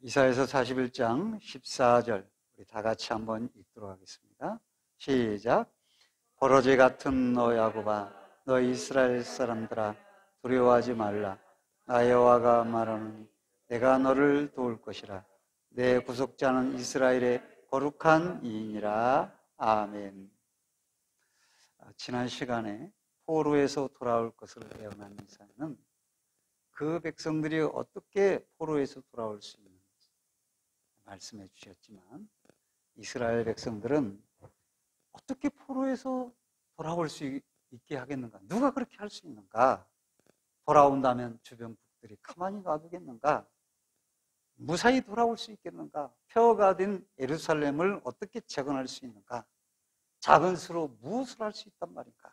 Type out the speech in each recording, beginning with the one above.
이사야서 41장 14절 우리 다 같이 한번 읽도록 하겠습니다. 시작. 버러지 같은 너 야곱아, 너 이스라엘 사람들아, 두려워하지 말라. 나 여호와가 말하노니 내가 너를 도울 것이라. 내 구속자는 이스라엘의 거룩한 이인이라. 아멘. 지난 시간에 포로에서 돌아올 것을 예언한 이사야는 그 백성들이 어떻게 포로에서 돌아올 수 있는지 말씀해 주셨지만, 이스라엘 백성들은 어떻게 포로에서 돌아올 수 있게 하겠는가? 누가 그렇게 할 수 있는가? 돌아온다면 주변 국들이 가만히 놔두겠는가? 무사히 돌아올 수 있겠는가? 폐허가 된 예루살렘을 어떻게 재건할 수 있는가? 작은 수로 무엇을 할 수 있단 말인가?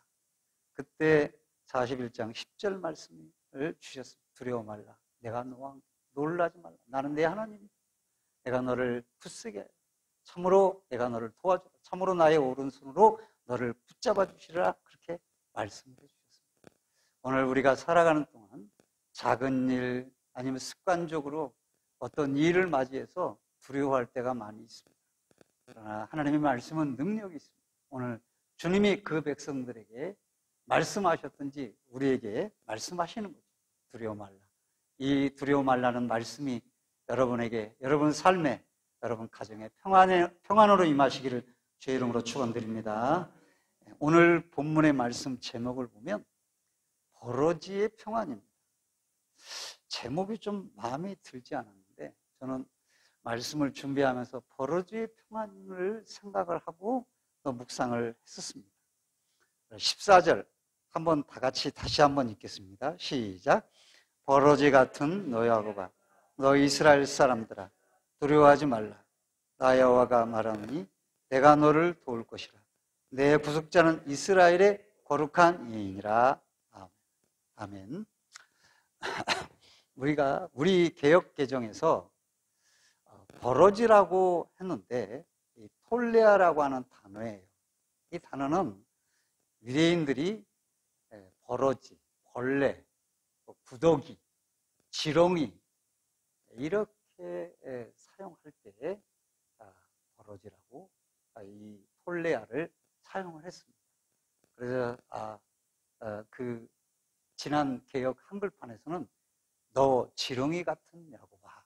그때 41장 10절 말씀을 주셨습니다. 두려워 말라. 내가 너와 놀라지 말라. 나는 내 하나님이다. 내가 너를 붙쓰게, 참으로 내가 너를 도와주라. 참으로 나의 오른손으로 너를 붙잡아 주시라. 그렇게 말씀을 해주셨습니다. 오늘 우리가 살아가는 동안 작은 일 아니면 습관적으로 어떤 일을 맞이해서 두려워할 때가 많이 있습니다. 그러나 하나님의 말씀은 능력이 있습니다. 오늘 주님이 그 백성들에게 말씀하셨든지 우리에게 말씀하시는 거죠. 두려워 말라. 이 두려워 말라는 말씀이 여러분에게, 여러분 삶에, 여러분 가정에 평안으로 임하시기를 주의 이름으로 축원드립니다. 오늘 본문의 말씀 제목을 보면 버러지의 평안입니다. 제목이 좀 마음에 들지 않았는데 저는 말씀을 준비하면서 버러지의 평안을 생각을 하고 또 묵상을 했었습니다. 14절 한번 다 같이 다시 한번 읽겠습니다. 시작. 버러지 같은 너 야곱아, 너 이스라엘 사람들아, 두려워하지 말라. 나 여호와가 말하노니 내가 너를 도울 것이라. 내 구속자는 이스라엘의 거룩한 이인이라. 아멘. 우리 개역 개정에서 버러지라고 했는데 이 톨레아라고 하는 단어예요. 이 단어는 유대인들이 버러지, 벌레, 구더기, 지렁이 이렇게 사용할 때 버러지라고 이 톨레아를 사용을 했습니다. 그래서 그 지난 개역 한글판에서는 너 지렁이 같은 야곱아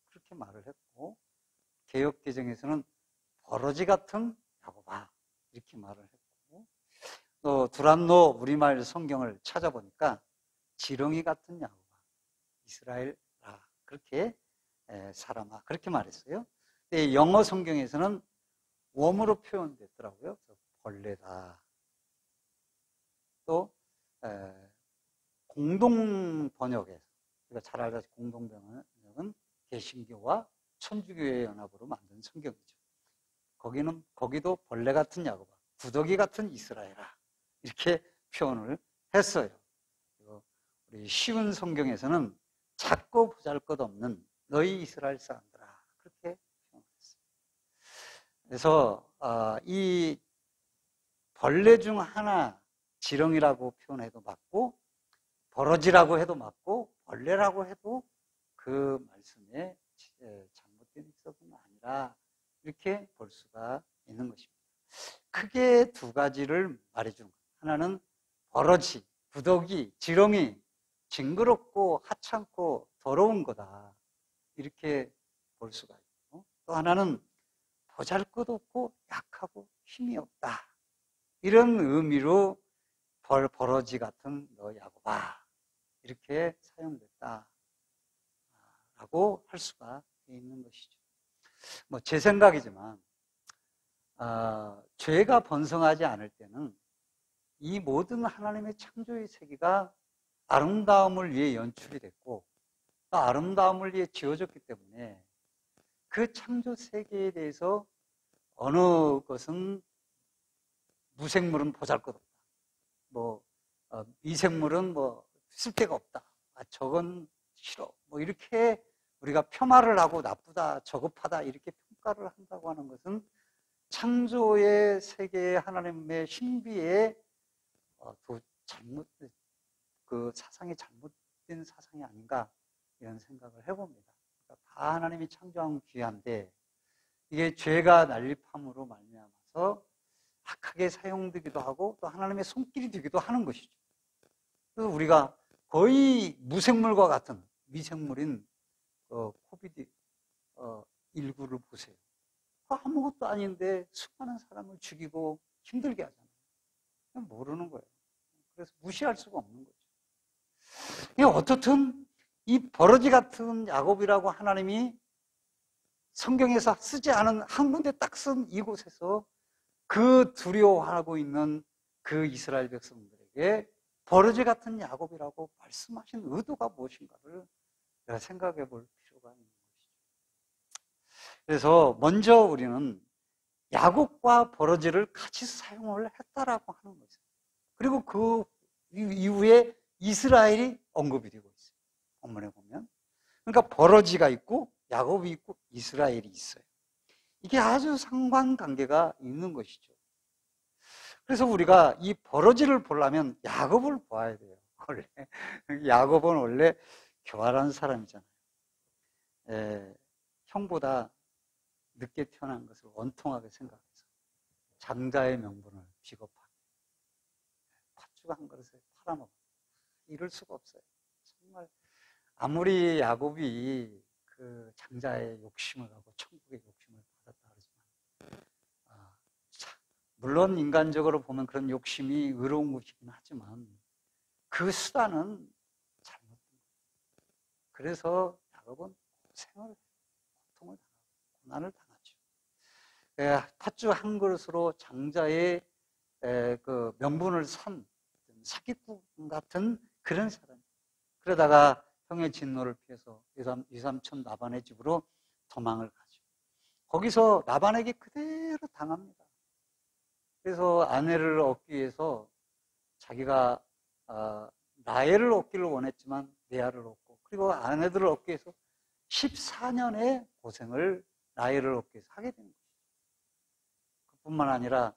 그렇게 말을 했고, 개역 개정에서는 버러지 같은 야곱아 이렇게 말을 했고, 또 두란노 우리말 성경을 찾아보니까 지렁이 같은 야곱아 이스라엘아 그렇게 사람아 그렇게 말했어요. 근데 영어 성경에서는 웜으로 표현됐더라고요. 벌레다. 또 공동 번역에서 우리가 잘 알다시피 공동 번역은 개신교와 천주교의 연합으로 만든 성경이죠. 거기도 벌레 같은 야곱아, 구더기 같은 이스라엘아 이렇게 표현을 했어요. 그리고 우리 쉬운 성경에서는 작고 보잘것없는 너희 이스라엘 사람들아 그렇게 표현했어요. 그래서 이 벌레 중 하나 지렁이라고 표현해도 맞고, 버러지라고 해도 맞고, 벌레라고 해도 그 말씀에 잘못된 해석은 아니라 이렇게 볼 수가 있는 것입니다. 크게 두 가지를 말해주는 거예요. 하나는 버러지, 구더기, 지렁이, 징그럽고 하찮고 더러운 거다 이렇게 볼 수가 있고, 또 하나는 보잘것없고 약하고 힘이 없다 이런 의미로 버러지 같은 너 야곱아 이렇게 사용됐다 라고 할 수가 있는 것이죠. 뭐 제 생각이지만 죄가 번성하지 않을 때는 이 모든 하나님의 창조의 세계가 아름다움을 위해 연출이 됐고 또 아름다움을 위해 지어졌기 때문에 그 창조 세계에 대해서 어느 것은 무생물은 보잘것없다, 미생물은 쓸데가 없다, 저건 싫어, 이렇게 우리가 폄하를 하고 나쁘다, 저급하다 이렇게 평가를 한다고 하는 것은 창조의 세계의 하나님의 신비에 그 사상이 잘못된 사상이 아닌가 이런 생각을 해봅니다. 다 하나님이 창조한 귀한데 이게 죄가 난립함으로 말미암아서 악하게 사용되기도 하고 또 하나님의 손길이 되기도 하는 것이죠. 그래서 우리가 거의 무생물과 같은 미생물인 코비드 19를 보세요. 아무것도 아닌데 수많은 사람을 죽이고 힘들게 하잖아요. 모르는 거예요. 그래서 무시할 수가 없는 거죠. 어떻든 이 버러지 같은 야곱이라고 하나님이 성경에서 쓰지 않은 한 군데 딱 쓴 이곳에서 그 두려워하고 있는 그 이스라엘 백성들에게 버러지 같은 야곱이라고 말씀하신 의도가 무엇인가를 내가 생각해 볼 필요가 있는 것이죠. 그래서 먼저 우리는 야곱과 버러지를 같이 사용을 했다라고 하는 거죠. 그리고 그 이후에 이스라엘이 언급이 되고 있어요. 본문에 보면. 그러니까 버러지가 있고 야곱이 있고 이스라엘이 있어요. 이게 아주 상관관계가 있는 것이죠. 그래서 우리가 이 버러지를 보려면 야곱을 봐야 돼요. 원래 야곱은 원래 교활한 사람이잖아요. 형보다 늦게 태어난 것을 원통하게 생각해서 장자의 명분을 비겁하게 팥죽 한 그릇에 팔아먹어. 이럴 수가 없어요. 정말 아무리 야곱이 그 장자의 욕심을 하고 천국의 욕심을 받았다 그러지만 물론 인간적으로 보면 그런 욕심이 의로운 것이긴 하지만 그 수단은 잘못된 거예요. 그래서 야곱은 고통을 당하고 고난을 당하죠. 팥죽 한 그릇으로 장자의 그 명분을 산 사기꾼 같은 그런 사람. 그러다가 형의 진노를 피해서 유삼촌 라반의 집으로 도망을 가죠. 거기서 라반에게 그대로 당합니다. 그래서 아내를 얻기 위해서 자기가 라헬을 얻기를 원했지만 레아를 얻고, 그리고 아내들을 얻기 위해서 14년의 고생을 라헬을 얻기 위해서 하게 되는 거죠. 그뿐만 아니라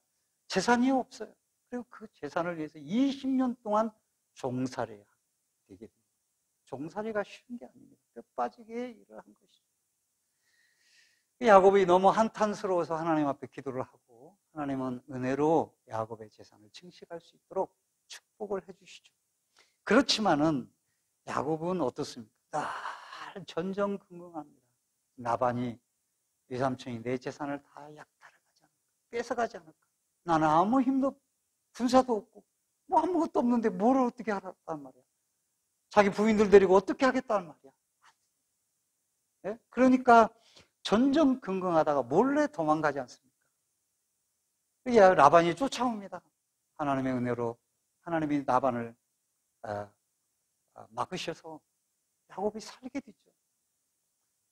재산이 없어요. 그리고 그 재산을 위해서 20년 동안 종살이가 되게 됩니다. 종살이가 쉬운 게 아닙니다. 뼈 빠지게 일을 한 것이죠. 야곱이 너무 한탄스러워서 하나님 앞에 기도를 하고 하나님은 은혜로 야곱의 재산을 증식할 수 있도록 축복을 해주시죠. 그렇지만은 야곱은 어떻습니까? 늘 전전긍긍합니다. 라반이 외삼촌이 내 재산을 다 약탈해가지 않을까? 뺏어가지 않을까? 나는 아무 힘도 군사도 없고 뭐 아무것도 없는데 뭘 어떻게 하겠단 말이야. 자기 부인들 데리고 어떻게 하겠다는 말이야. 네? 그러니까 전전긍긍하다가 몰래 도망가지 않습니까? 라반이 쫓아옵니다. 하나님의 은혜로 하나님이 라반을 막으셔서 야곱이 살게 되죠.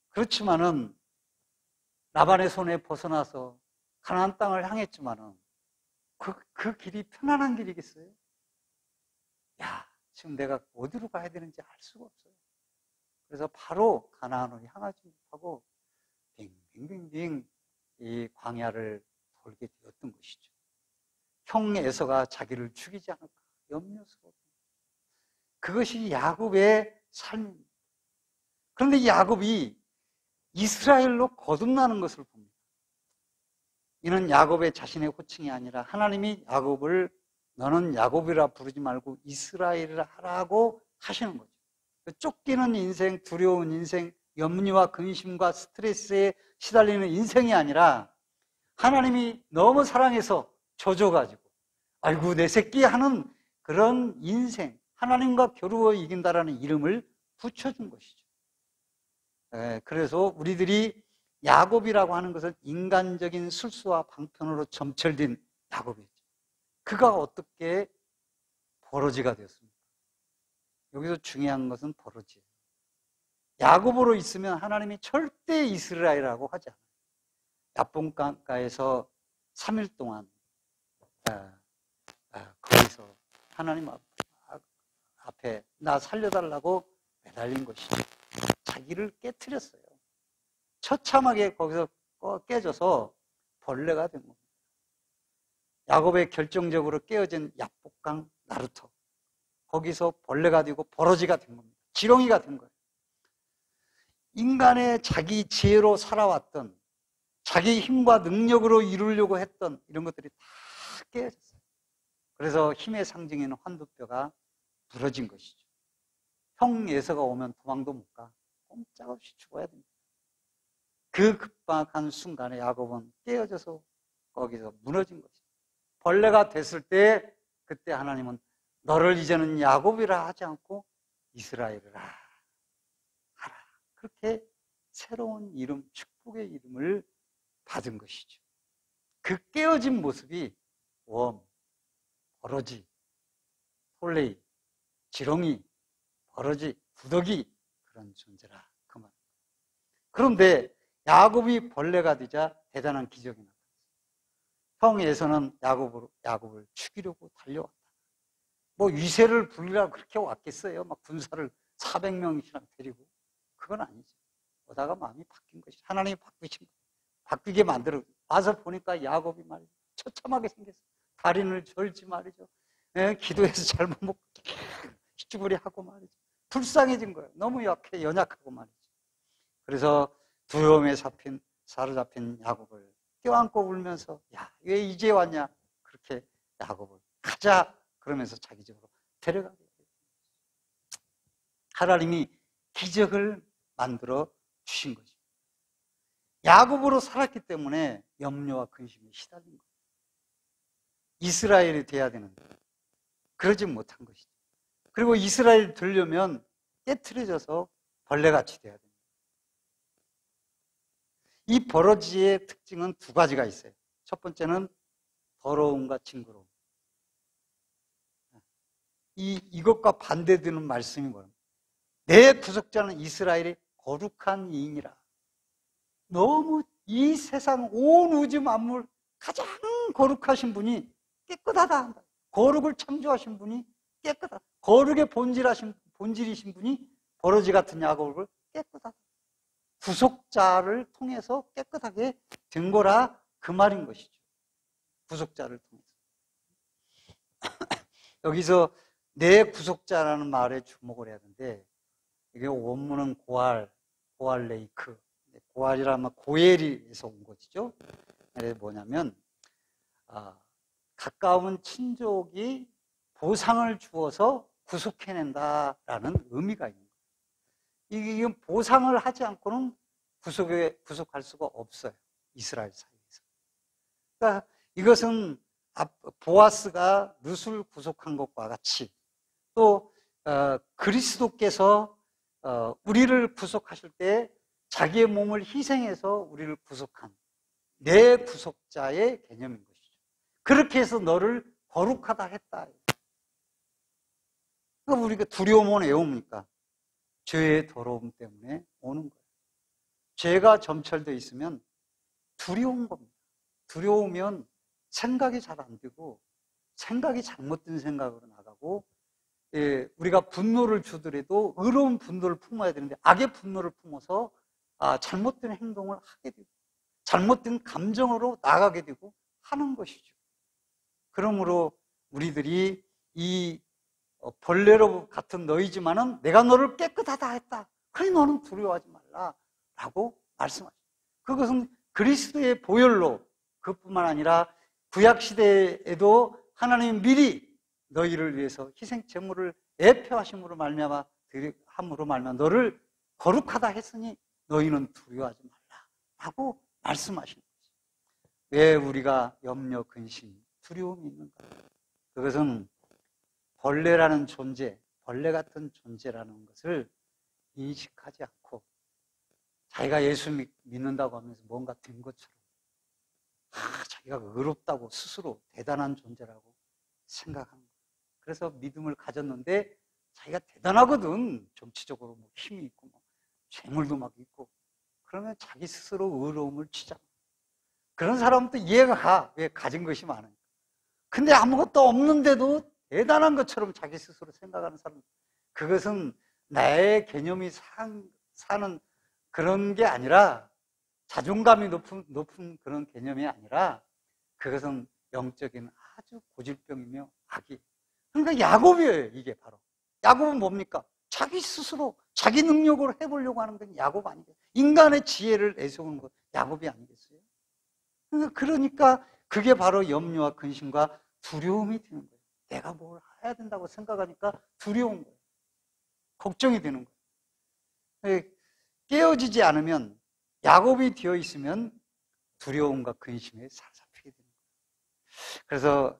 그렇지만은 라반의 손에 벗어나서 가나안 땅을 향했지만은 그 길이 편안한 길이겠어요? 지금 내가 어디로 가야 되는지 알 수가 없어요. 그래서 바로 가나안으로 향하지 못하고 빙빙빙빙 이 광야를 돌게 되었던 것이죠. 형 에서가 자기를 죽이지 않을까 염려스러웠던 거죠. 그것이 야곱의 삶입니다. 그런데 야곱이 이스라엘로 거듭나는 것을 봅니다. 이는 야곱의 자신의 호칭이 아니라 하나님이 야곱을 너는 야곱이라 부르지 말고 이스라엘이라 하라고 하시는 거죠. 쫓기는 인생, 두려운 인생, 염려와 근심과 스트레스에 시달리는 인생이 아니라 하나님이 너무 사랑해서 조져가지고 아이고 내 새끼 하는 그런 인생, 하나님과 겨루어 이긴다라는 이름을 붙여준 것이죠. 그래서 우리들이 야곱이라고 하는 것은 인간적인 술수와 방편으로 점철된 야곱이죠. 그가 어떻게 버러지가 되었습니까? 여기서 중요한 것은 버러지예요. 야곱으로 있으면 하나님이 절대 이스라엘이라고 하지 않아요. 야복강가에서 3일 동안 거기서 하나님 앞에 나 살려달라고 매달린 것이죠. 자기를 깨트렸어요. 처참하게 거기서 깨져서 벌레가 된 겁니다. 야곱의 결정적으로 깨어진 야복강 나루터, 거기서 벌레가 되고 버러지가 된 겁니다. 지렁이가 된 거예요. 인간의 자기 지혜로 살아왔던, 자기 힘과 능력으로 이루려고 했던 이런 것들이 다 깨어졌어요. 그래서 힘의 상징인 환두뼈가 부러진 것이죠. 형 예서가 오면 도망도 못 가. 꼼짝없이 죽어야 됩니다. 그 급박한 순간에 야곱은 깨어져서 거기서 무너진 것이죠. 벌레가 됐을 때 그때 하나님은 너를 이제는 야곱이라 하지 않고 이스라엘이라 하라. 그렇게 새로운 이름, 축복의 이름을 받은 것이죠. 그 깨어진 모습이 웜, 버러지, 톨레이, 지렁이, 버러지, 구더기 그런 존재라 그 말. 그런데 야곱이 벌레가 되자 대단한 기적이 나타났어요. 형 에서는 야곱을 죽이려고 달려왔다. 뭐 위세를 부리려고 그렇게 왔겠어요? 막 군사를 400명이나 데리고. 그건 아니죠. 오다가 마음이 바뀐 것이죠. 하나님이 바꾸신 거예요. 바뀌게 만들어. 와서 보니까 야곱이 말이죠. 처참하게 생겼어요. 다리를 절지 말이죠. 기도해서 잘못 먹고 쭈구리하고 말이죠. 불쌍해진 거예요. 너무 약해, 연약하고 말이죠. 그래서 두려움에 사로잡힌 야곱을 껴안고 울면서 야, 왜 이제 왔냐? 그렇게 야곱을 가자 그러면서 자기 집으로 데려가게 돼요. 하나님이 기적을 만들어 주신 거죠. 야곱으로 살았기 때문에 염려와 근심에 시달린 거예요. 이스라엘이 돼야 되는데 그러지 못한 것이죠. 그리고 이스라엘 되려면 깨트려져서 벌레같이 돼야 됩니다. 이 버러지의 특징은 두 가지가 있어요. 첫 번째는 더러움과 징그러움. 이것과 반대되는 말씀이 뭐예요? 내 구속자는 이스라엘의 거룩한 이인이라. 너무 이 세상 온 우주 만물 가장 거룩하신 분이 깨끗하다 한다. 거룩을 창조하신 분이 깨끗하다. 거룩의 본질이신 분이 버러지 같은 야곱을 깨끗하다. 구속자를 통해서 깨끗하게 된 거라 그 말인 것이죠. 구속자를 통해서. 여기서 내 구속자라는 말에 주목을 해야 하는데 이게 원문은 고알레이크. 고알이라면 고엘에서 온 것이죠. 그게 뭐냐면 가까운 친족이 보상을 주어서 구속해낸다라는 의미가 있는 거예요. 이게 보상을 하지 않고는 구속할 수가 없어요. 이스라엘 사회에서. 그러니까 이것은 보아스가 룻을 구속한 것과 같이 또 그리스도께서 우리를 구속하실 때 자기의 몸을 희생해서 우리를 구속한 내 구속자의 개념인 것이죠. 그렇게 해서 너를 거룩하다 했다. 그러니까 우리가 두려움은 왜 옵니까? 죄의 더러움 때문에 오는 거예요. 죄가 점철되어 있으면 두려운 겁니다. 두려우면 생각이 잘 안 되고 생각이 잘못된 생각으로 나가고 우리가 분노를 주더라도 의로운 분노를 품어야 되는데 악의 분노를 품어서 잘못된 행동을 하게 되고 잘못된 감정으로 나가게 되고 하는 것이죠. 그러므로 우리들이 이 벌레로 같은 너희지만은 내가 너를 깨끗하다 했다. 그러니 너는 두려워하지 말라라고 말씀하셨어요. 그것은 그리스도의 보혈로 그뿐만 아니라 구약시대에도 하나님이 미리 너희를 위해서 희생 제물을 예표하심으로 말미암아 너를 거룩하다 했으니 너희는 두려워하지 말라라고 말씀하시는 거죠. 왜 우리가 염려, 근심, 두려움이 있는가? 그것은 벌레라는 존재, 벌레 같은 존재라는 것을 인식하지 않고 자기가 예수 믿는다고 하면서 뭔가 된 것처럼 자기가 의롭다고 스스로 대단한 존재라고 생각하는 거예요. 그래서 믿음을 가졌는데 자기가 대단하거든. 정치적으로 뭐 힘이 있고 뭐 재물도 막 있고 그러면 자기 스스로 의로움을 치잖아. 그런 사람은 또 이해가 가. 왜 가진 것이 많으니까. 근데 아무것도 없는데도 대단한 것처럼 자기 스스로 생각하는 사람, 그것은 나의 개념이 사는 그런 게 아니라 자존감이 높은 그런 개념이 아니라 그것은 영적인 아주 고질병이며 악이. 그러니까 야곱이에요. 이게 바로 야곱은 뭡니까? 자기 스스로 자기 능력으로 해보려고 하는 건 야곱 아니겠어요? 인간의 지혜를 내세우는 것 야곱이 아니겠어요? 그러니까 그게 바로 염려와 근심과 두려움이 드는 거예요. 내가 뭘 해야 된다고 생각하니까 두려운 거예요. 걱정이 되는 거예요. 깨어지지 않으면, 야곱이 되어 있으면 두려움과 근심에 사로잡히게 되는 거예요. 그래서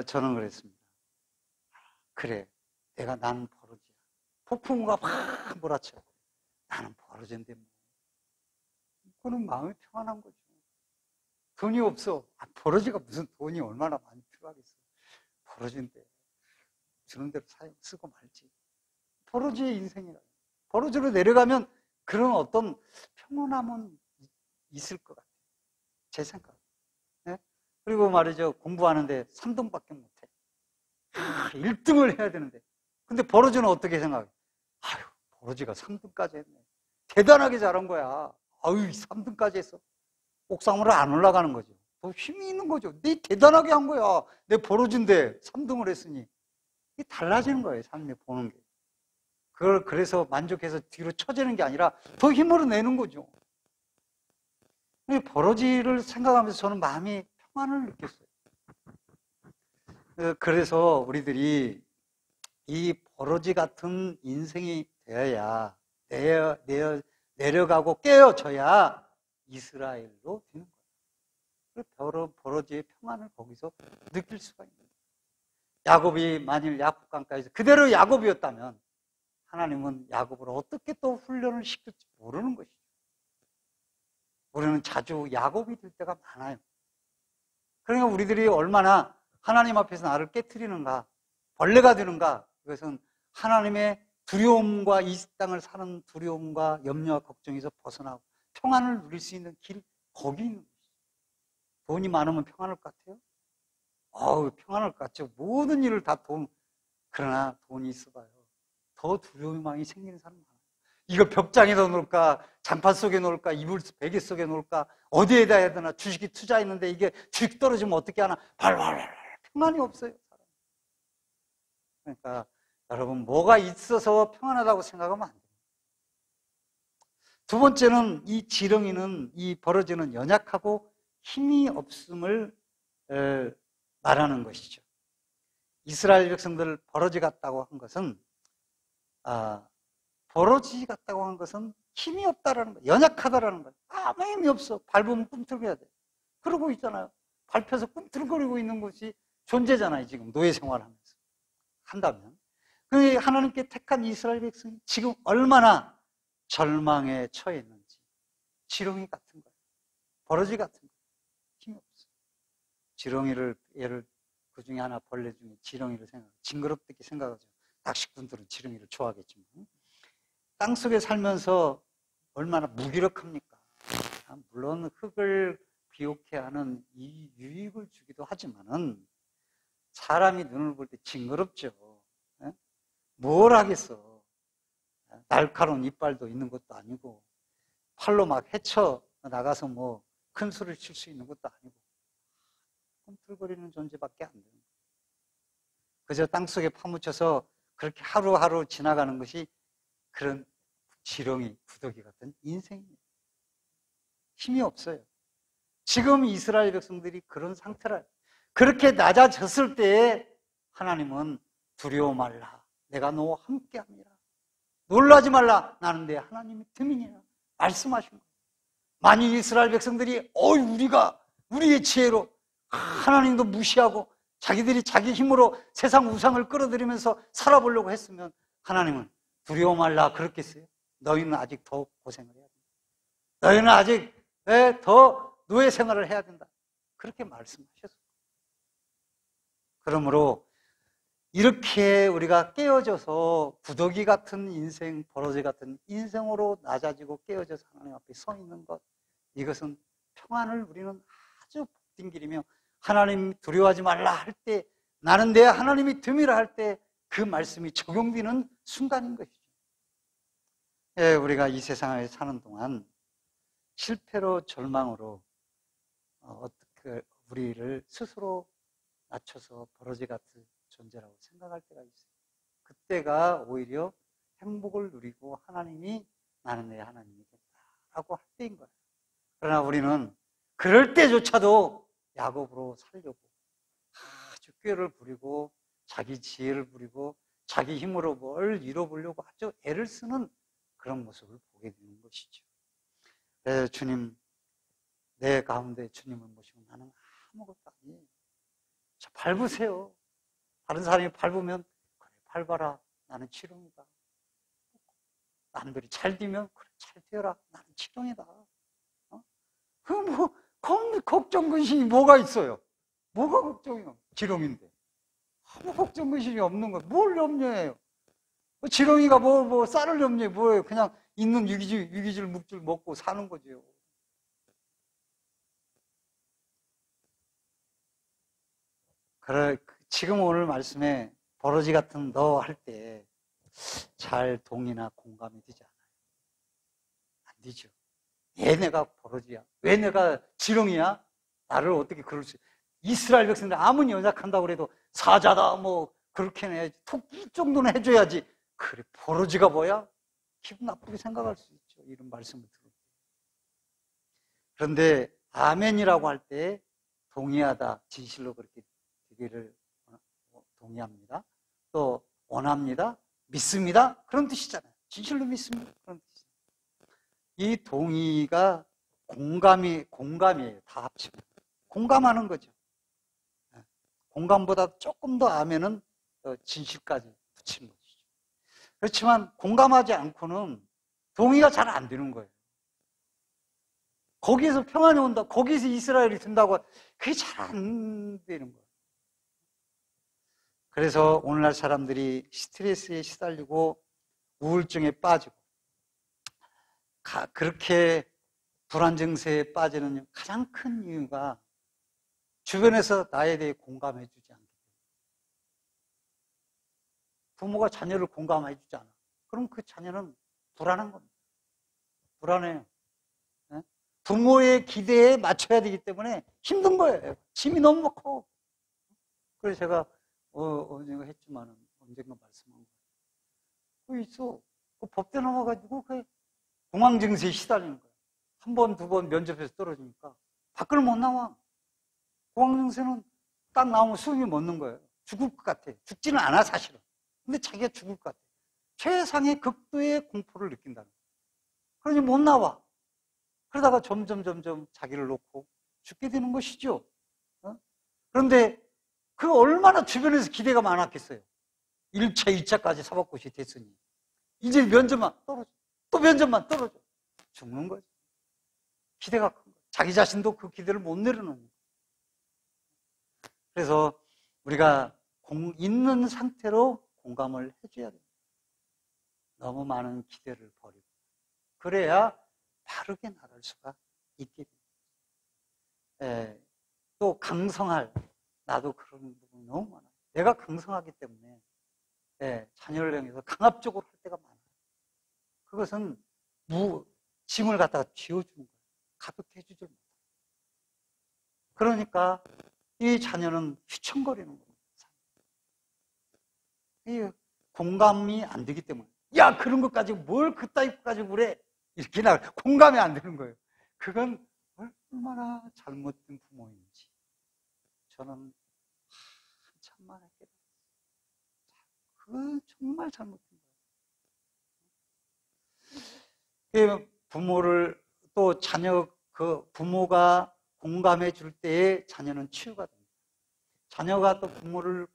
저는 그랬습니다. 그래, 나는 버러지야. 폭풍우가 막 몰아쳐. 나는 버러지인데 뭐. 그거는 마음이 평안한 거죠. 돈이 없어. 버러지가 무슨 돈이 얼마나 많이 필요하겠어. 버러지인데 주는 대로 쓰고 말지. 버러지의 인생이라. 버러지로 내려가면 그런 어떤 평온함은 있을 것 같아요. 제 생각. 네? 그리고 말이죠. 공부하는데 3등밖에 못해. 1등을 해야 되는데. 근데 버러지는 어떻게 생각해? 아유, 버러지가 3등까지 했네. 대단하게 잘한 거야. 아유, 3등까지 했어. 옥상으로 안 올라가는 거죠. 더 힘이 있는 거죠. 내 대단하게 한 거야. 내 버러지인데 3등을 했으니. 이게 달라지는 거예요. 삶에 보는 게. 그걸 그래서 만족해서 뒤로 처지는 게 아니라 더 힘으로 내는 거죠. 버러지를 생각하면서 저는 마음이 평안을 느꼈어요. 그래서 우리들이 이 버러지 같은 인생이 되어야 내려가고 깨어져야 이스라엘로 되는 거예요. 버러지의 평안을 거기서 느낄 수가 있는 거예요. 야곱이 만일 야복강가에서 그대로 야곱이었다면 하나님은 야곱을 어떻게 또 훈련을 시킬지 모르는 것이죠. 우리는 자주 야곱이 될 때가 많아요. 그러니까 우리들이 얼마나 하나님 앞에서 나를 깨트리는가, 벌레가 되는가, 이것은 하나님의 두려움과 이 땅을 사는 두려움과 염려와 걱정에서 벗어나고 평안을 누릴 수 있는 길, 거기 있는 것이죠. 돈이 많으면 평안할 것 같아요? 평안할 것 같죠. 모든 일을 다 그러나 돈이 있어봐요. 더 두려움이 생기는 사람 많아요. 이거 벽장에다 놓을까, 장판 속에 놓을까, 이불 베개 속에 놓을까, 어디에다 해야 되나, 주식이 투자했는데 이게 주식 떨어지면 어떻게 하나, 발발발 평안이 없어요. 그러니까 여러분, 뭐가 있어서 평안하다고 생각하면 안 돼요. 두 번째는 이 지렁이는, 이 버러지는 연약하고 힘이 없음을 말하는 것이죠. 이스라엘 백성들 버러지 같다고 한 것은 버러지 같다고 한 것은 힘이 없다라는 거예요. 연약하다라는 거예요. 아무 힘이 없어. 밟으면 꿈틀거려야 돼. 그러고 있잖아요. 밟혀서 꿈틀거리고 있는 것이 존재잖아요. 지금 노예 생활하면서. 한다면. 그 하나님께 택한 이스라엘 백성이 지금 얼마나 절망에 처해 있는지. 지렁이 같은 거예요. 버러지 같은 거예요. 힘이 없어. 지렁이를, 그 중에 하나 벌레 중에 지렁이를 징그럽게 생각하죠. 낚시꾼들은 지렁이를 좋아하겠지만. 땅속에 살면서 얼마나 무기력합니까? 물론 흙을 비옥해 하는 이 유익을 주기도 하지만은 사람이 눈을 볼 때 징그럽죠. 뭘 하겠어. 날카로운 이빨도 있는 것도 아니고 팔로 막 헤쳐 나가서 뭐 큰 소리를 칠 수 있는 것도 아니고 꿈틀거리는 존재밖에 안 되는 거예요. 그저 땅속에 파묻혀서 그렇게 하루하루 지나가는 것이 그런 지렁이, 구더기 같은 인생입니다. 힘이 없어요. 지금 이스라엘 백성들이 그런 상태라. 그렇게 낮아졌을 때에 하나님은 두려워 말라. 내가 너와 함께합니다. 놀라지 말라. 나는 내 하나님의 틈이니라. 말씀하신 거예요. 만일 이스라엘 백성들이 우리의 지혜로 하나님도 무시하고 자기들이 자기 힘으로 세상 우상을 끌어들이면서 살아보려고 했으면 하나님은 두려워 말라 그랬겠어요? 너희는 아직 더 고생을 해야 된다. 너희는 아직 더 노예 생활을 해야 된다. 그렇게 말씀하셨어요. 그러므로 이렇게 우리가 깨어져서 구더기 같은 인생, 버러지 같은 인생으로 낮아지고 깨어져서 하나님 앞에 서 있는 것, 이것은 평안을 우리는 아주 복된 길이며 하나님 두려워하지 말라 할 때, 나는 내 하나님이 됨이라 할 때 그 말씀이 적용되는 순간인 것이죠. 우리가 이 세상에 사는 동안 실패로 절망으로 어떻게 우리를 스스로 낮춰서 버러지 같은 존재라고 생각할 때가 있어요. 그때가 오히려 행복을 누리고 하나님이 나는 내 하나님이겠다라고 할 때인 거예요. 그러나 우리는 그럴 때조차도 야곱으로 살려고 아주 꾀를 부리고 자기 지혜를 부리고 자기 힘으로 뭘 이뤄보려고 아주 애를 쓰는 그런 모습을 보게 되는 것이죠. 그래서 주님, 내 가운데 주님을 모시고 나는 아무것도 아니에요. 저 밟으세요. 다른 사람이 밟으면 그래 밟아라. 나는 치룡이다. 남들이 잘 뛰면 그래 잘 뛰어라. 나는 치룡이다. 걱정 근심이 뭐가 있어요? 뭐가 걱정이요? 지렁인데. 아무 걱정 근심이 없는 거예요. 뭘 염려해요? 지렁이가 쌀을 염려해 뭐예요? 그냥 있는 유기질 묵질 먹고 사는 거죠. 그래, 지금 오늘 말씀에 버러지 같은 너 할 때 잘 동의나 공감이 되지 않아요. 안 되죠. 왜 내가 버러지야? 왜 내가 지렁이야? 나를 어떻게 그럴 수, 이스라엘 백성들 아무리 연약한다고 그래도 사자다, 그렇게 해야지. 토끼 정도는 해줘야지. 그래, 버러지가 뭐야? 기분 나쁘게 생각할 수 있죠. 이런 말씀을 들을 때. 그런데, 아멘이라고 할 때, 동의하다, 진실로 그렇게 되기를 동의합니다. 또, 원합니다. 믿습니다. 그런 뜻이잖아요. 진실로 믿습니다. 그런 뜻이잖아요. 이 동의가 공감이에요. 다 합치면. 공감하는 거죠. 공감보다 조금 더 아멘은 진실까지 붙이는 것이죠. 그렇지만 공감하지 않고는 동의가 잘 안 되는 거예요. 거기에서 평안이 온다, 거기에서 이스라엘이 된다고, 그게 잘 안 되는 거예요. 그래서 오늘날 사람들이 스트레스에 시달리고 우울증에 빠지고 그렇게 불안 증세에 빠지는 가장 큰 이유가 주변에서 나에 대해 공감해 주지 않기 때문에. 부모가 자녀를 공감해 주지 않아. 그럼 그 자녀는 불안한 겁니다. 불안해요. 부모의 기대에 맞춰야 되기 때문에 힘든 거예요. 짐이 너무 커. 그래서 제가 언젠가 했지만은 언젠가 말씀한 거예요. 그 있어. 그 법대 넘어가지고 그 공황 증세에 시달리는 거예요. 한 번, 두 번 면접에서 떨어지니까 밖을 못 나와. 공황 증세는 딱 나오면 숨이 멎는 거예요. 죽을 것 같아. 죽지는 않아 사실은. 근데 자기가 죽을 것 같아. 최상의 극도의 공포를 느낀다는 거예요. 그러니 못 나와. 그러다가 점점 자기를 놓고 죽게 되는 것이죠. 그런데 그 얼마나 주변에서 기대가 많았겠어요. 1차, 2차까지 사법고시 됐으니 이제 면접만 떨어져. 또 면접만 떨어져. 죽는 거죠. 기대가 큰 거예요. 자기 자신도 그 기대를 못 내려놓는 거예요. 그래서 우리가 있는 상태로 공감을 해줘야 됩니다. 너무 많은 기대를 버리고. 그래야 바르게 나갈 수가 있게 됩니다. 또 강성할, 나도 그런 부분이 너무 많아요. 내가 강성하기 때문에 자녀를 향해서 강압적으로 할 때가 많아요. 그것은 짐을 갖다가 쥐어주는 거예요. 가볍게 해주질 못해요. 그러니까 이 자녀는 휘청거리는 겁니다. 이 공감이 안 되기 때문에, 야, 그런 것 가지고 뭘 그따위 가지고 그래? 이렇게 공감이 안 되는 거예요. 그건 얼마나 잘못된 부모인지 저는 한참 만에 깨달았어요. 그건 정말 잘못된 거예요. 부모를 또 부모가 공감해 줄 때에 자녀는 치유가 됩니다. 자녀가 또 부모를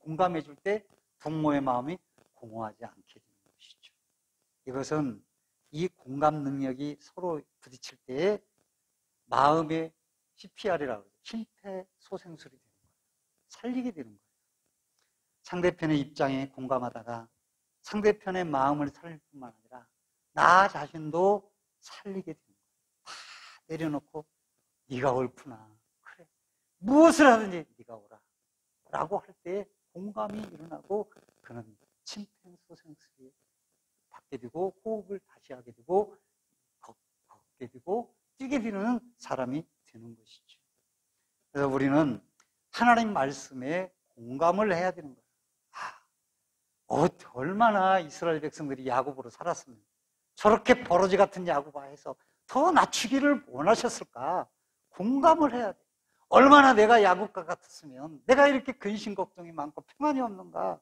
공감해 줄 때 부모의 마음이 공허하지 않게 되는 것이죠. 이것은 이 공감 능력이 서로 부딪힐 때에 마음의 CPR이라고 하죠. 심폐소생술이 되는 거예요. 살리게 되는 거예요. 상대편의 입장에 공감하다가 상대편의 마음을 살릴 뿐만 아니라 나 자신도 살리게 되는 거예요. 다 내려놓고 네가 옳구나. 그래. 무엇을 하든지 네가 오라. 라고 할 때 공감이 일어나고 그는 심폐소생술이 받게 되고 호흡을 다시 하게 되고 걷게 되고 뛰게 되는 사람이 되는 것이죠. 그래서 우리는 하나님 말씀에 공감을 해야 되는 거예요. 얼마나 이스라엘 백성들이 야곱으로 살았으면 저렇게 버러지 같은 야곱아에서 더 낮추기를 원하셨을까? 공감을 해야 돼. 얼마나 내가 야곱과 같았으면 내가 이렇게 근심 걱정이 많고 평안이 없는가?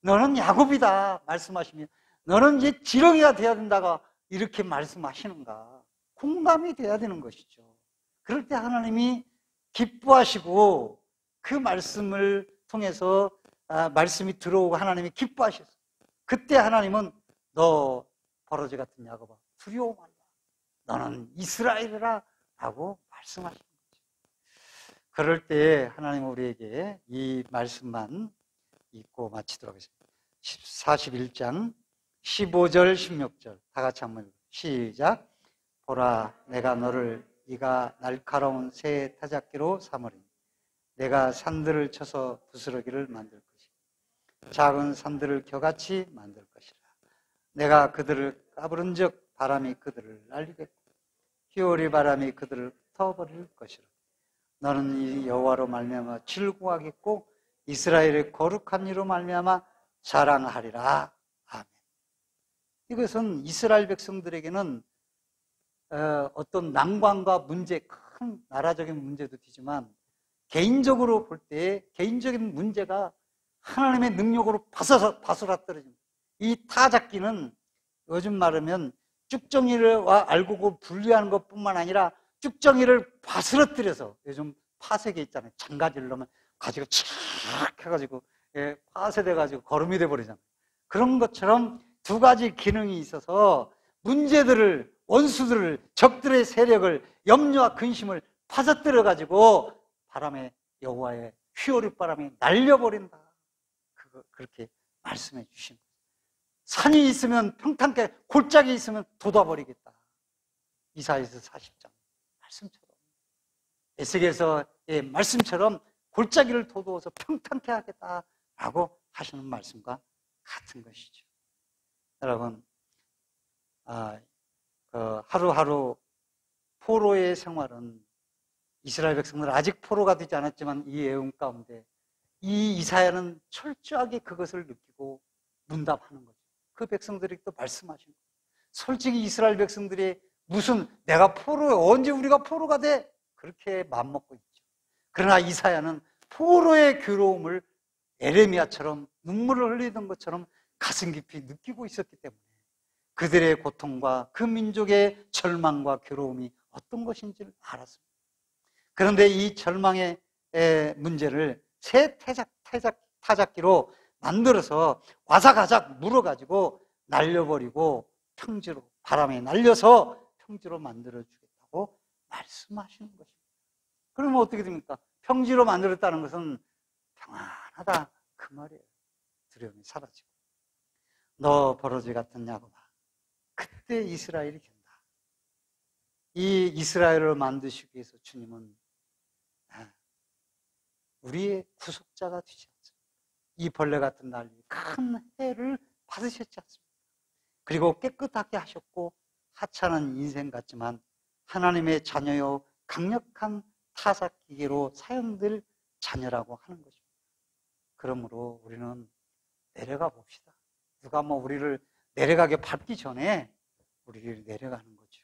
너는 야곱이다 말씀하시면 너는 이제 지렁이가 돼야 된다가 이렇게 말씀하시는가? 공감이 돼야 되는 것이죠. 그럴 때 하나님이 기뻐하시고 그 말씀을 통해서 말씀이 들어오고 하나님이 기뻐하셨어요. 그때 하나님은 너 버러지 같은 야곱아 두려워 말라. 너는 이스라엘이라 라고 말씀하시는 거죠. 그럴 때 하나님은 우리에게 이 말씀만 읽고 마치도록 하겠습니다. 41장 15절 16절 다 같이 한번 시작. 보라 내가 너를 네가 날카로운 새 타작기로 삼으리니 내가 산들을 쳐서 부스러기를 만들 것이라. 작은 산들을 겨같이 만들 것이라. 내가 그들을 까부른즉 바람이 그들을 날리겠고 희오리 바람이 그들을 흩어버릴 것이라. 너는 이 여호와로 말미암아 즐거워하겠고 이스라엘의 거룩한 이로 말미암아 자랑하리라. 아멘. 이것은 이스라엘 백성들에게는 어떤 난관과 문제, 큰 나라적인 문제도 되지만 개인적으로 볼 때 개인적인 문제가 하나님의 능력으로 바스라 떨어집니다. 이 타작기는 요즘 말하면 쭉정이를 알고 분리하는 것뿐만 아니라 쭉정이를 바스러뜨려서 요즘 파쇄기 있잖아요. 장가지를 넣으면 가지고 착 해가지고 파쇄돼가지고 거름이 돼버리잖아요. 그런 것처럼 두 가지 기능이 있어서 문제들을 원수들을 적들의 세력을 염려와 근심을 파서뜨려가지고 바람에 여호와의 휘오리 바람이 날려버린다. 그렇게 말씀해 주신 거예요. 산이 있으면 평탄케 골짜기 있으면 돋아버리겠다. 이사야서 40장 말씀처럼 에스겔서의 말씀처럼 골짜기를 돋워서 평탄케 하겠다라고 하시는 말씀과 같은 것이죠. 여러분 하루하루 포로의 생활은 이스라엘 백성들은 아직 포로가 되지 않았지만 이 애움 가운데 이 이사야는 철저하게 그것을 느끼고 문답하는 거죠. 그 백성들이 또 말씀하신 거예요. 솔직히 이스라엘 백성들이 무슨 내가 포로에 언제 우리가 포로가 돼? 그렇게 맘먹고 있죠. 그러나 이사야는 포로의 괴로움을 에레미야처럼 눈물을 흘리던 것처럼 가슴 깊이 느끼고 있었기 때문에 그들의 고통과 그 민족의 절망과 괴로움이 어떤 것인지를 알았습니다. 그런데 이 절망의 문제를 새 타작기로 만들어서 와사가작 물어가지고 날려버리고 평지로 바람에 날려서 평지로 만들어주겠다고 말씀하시는 것입니다. 그러면 어떻게 됩니까? 평지로 만들었다는 것은 평안하다 그 말이에요. 두려움이 사라지고 너 버러지 같은 야곱아 그때 이스라엘이 견다. 이 이스라엘을 만드시기 위해서 주님은 우리의 구속자가 되지 않습니까? 이 벌레 같은 난리 큰 해를 받으셨지 않습니까? 그리고 깨끗하게 하셨고 하찮은 인생 같지만 하나님의 자녀요 강력한 타작기계로 사용될 자녀라고 하는 것입니다. 그러므로 우리는 내려가 봅시다. 누가 우리를 내려가게 밟기 전에 우리를 내려가는 거죠.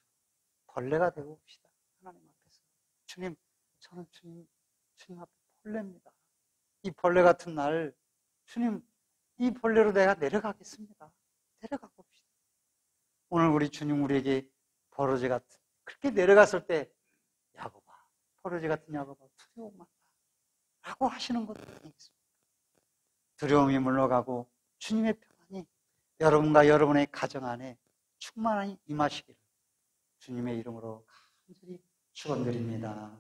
벌레가 되고 봅시다. 하나님 앞에서 주님, 저는 주님 앞에 벌레입니다. 이 벌레 같은 날 주님, 이 벌레로 내가 내려가겠습니다. 내려가 봅시다. 오늘 우리 주님 우리에게 버러지 같은 그렇게 내려갔을 때 야곱아, 버러지 같은 야곱아 두려움 말라 라고 하시는 것도 아니겠습니까? 두려움이 물러가고 주님의 평안이 여러분과 여러분의 가정 안에 충만히 임하시기를 주님의 이름으로 간절히 축원드립니다.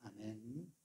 아멘.